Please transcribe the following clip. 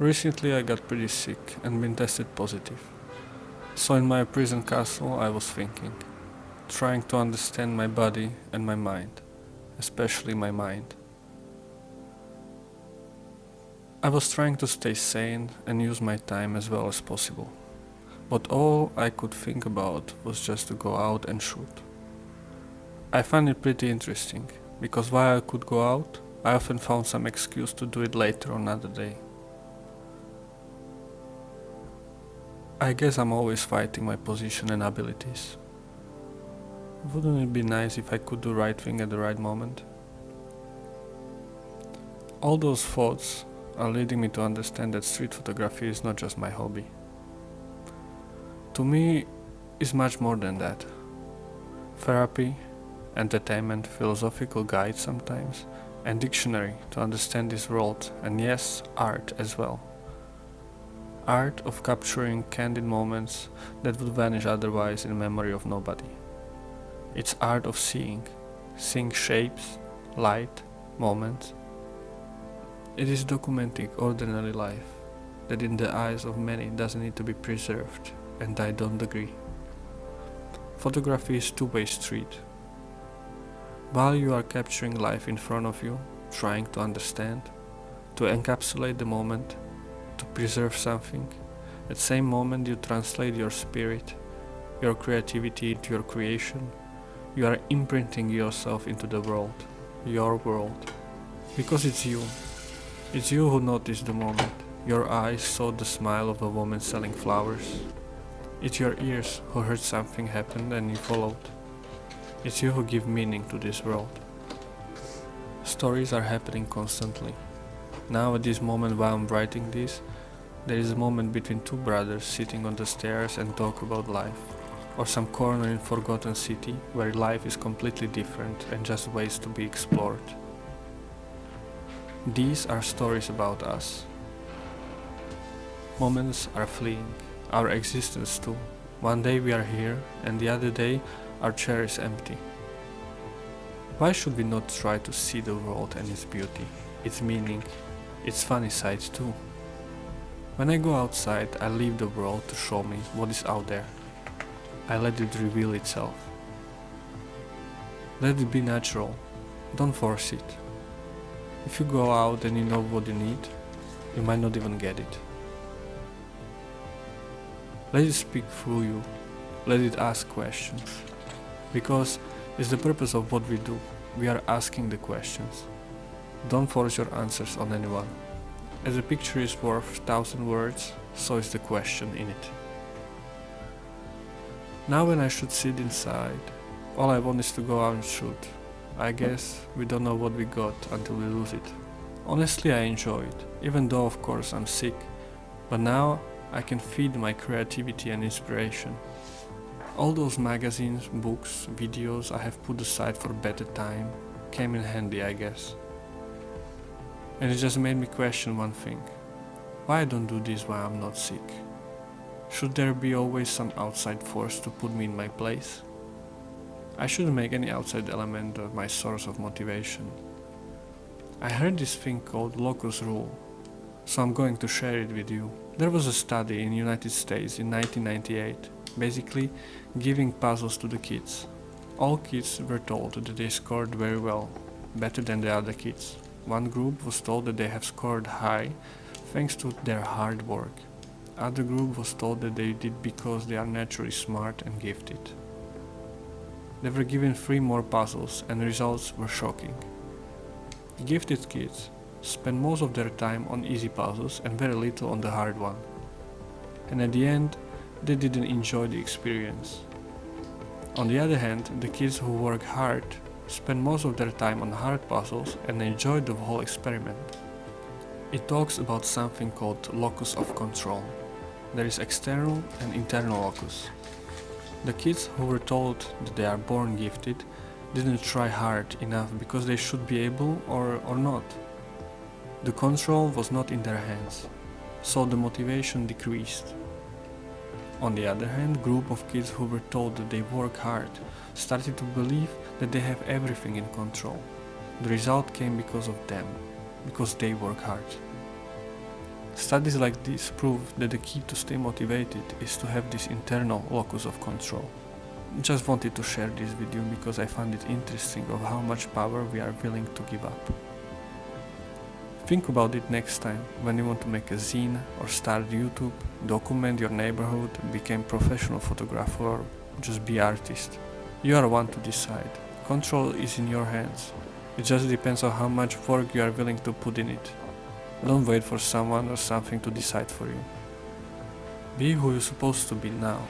Recently I got pretty sick and been tested positive. So in my prison castle I was thinking, trying to understand my body and my mind, especially my mind. I was trying to stay sane and use my time as well as possible. But all I could think about was just to go out and shoot. I find it pretty interesting, because while I could go out, I often found some excuse to do it later on another day. I guess I'm always fighting my position and abilities. Wouldn't it be nice if I could do right thing at the right moment? All those thoughts are leading me to understand that street photography is not just my hobby. To me, it's much more than that. Therapy, entertainment, philosophical guide sometimes, and dictionary to understand this world, and yes, art as well. Art of capturing candid moments that would vanish otherwise in memory of nobody. It's art of seeing shapes, light, moments. It is documenting ordinary life that in the eyes of many doesn't need to be preserved, and I don't agree. Photography is a two-way street. While you are capturing life in front of you, trying to understand, to encapsulate the moment, to preserve something, at the same moment you translate your spirit, your creativity into your creation. You are imprinting yourself into the world, your world, because it's you. It's you who noticed the moment. Your eyes saw the smile of a woman selling flowers. It's your ears who heard something happen and you followed. It's you who give meaning to this world. Stories are happening constantly. Now at this moment while I'm writing this, there is a moment between two brothers sitting on the stairs and talk about life. Or some corner in forgotten city where life is completely different and just waits to be explored. These are stories about us. Moments are fleeing, our existence too. One day we are here and the other day our chair is empty. Why should we not try to see the world and its beauty, its meaning, its funny sides too? When I go outside, I leave the world to show me what is out there. I let it reveal itself. Let it be natural, don't force it. If you go out and you know what you need, you might not even get it. Let it speak through you, let it ask questions. Because it's the purpose of what we do, we are asking the questions. Don't force your answers on anyone. As a picture is worth 1,000 words, so is the question in it. Now when I should sit inside, all I want is to go out and shoot. I guess we don't know what we got until we lose it. Honestly, I enjoy it, even though of course I'm sick. But now I can feed my creativity and inspiration. All those magazines, books, videos I have put aside for better time came in handy, I guess. And it just made me question one thing. Why I don't do this while I'm not sick? Should there be always some outside force to put me in my place? I shouldn't make any outside element of my source of motivation. I heard this thing called locus rule, so I'm going to share it with you. There was a study in the United States in 1998, basically giving puzzles to the kids. All kids were told that they scored very well, better than the other kids. One group was told that they have scored high thanks to their hard work. Other group was told that they did because they are naturally smart and gifted. They were given 3 more puzzles and the results were shocking. Gifted kids spend most of their time on easy puzzles and very little on the hard one. And at the end, they didn't enjoy the experience. On the other hand, the kids who work hard spend most of their time on hard puzzles and enjoy the whole experiment. It talks about something called locus of control. There is external and internal locus. The kids who were told that they are born gifted didn't try hard enough because they should be able or not. The control was not in their hands, so the motivation decreased. On the other hand, group of kids who were told that they work hard started to believe that they have everything in control. The result came because of them, because they work hard. Studies like this prove that the key to stay motivated is to have this internal locus of control. Just wanted to share this with you because I found it interesting of how much power we are willing to give up. Think about it next time when you want to make a zine or start YouTube, document your neighborhood, become professional photographer or just be artist. You are one to decide. Control is in your hands. It just depends on how much work you are willing to put in it. Don't wait for someone or something to decide for you. Be who you're supposed to be now.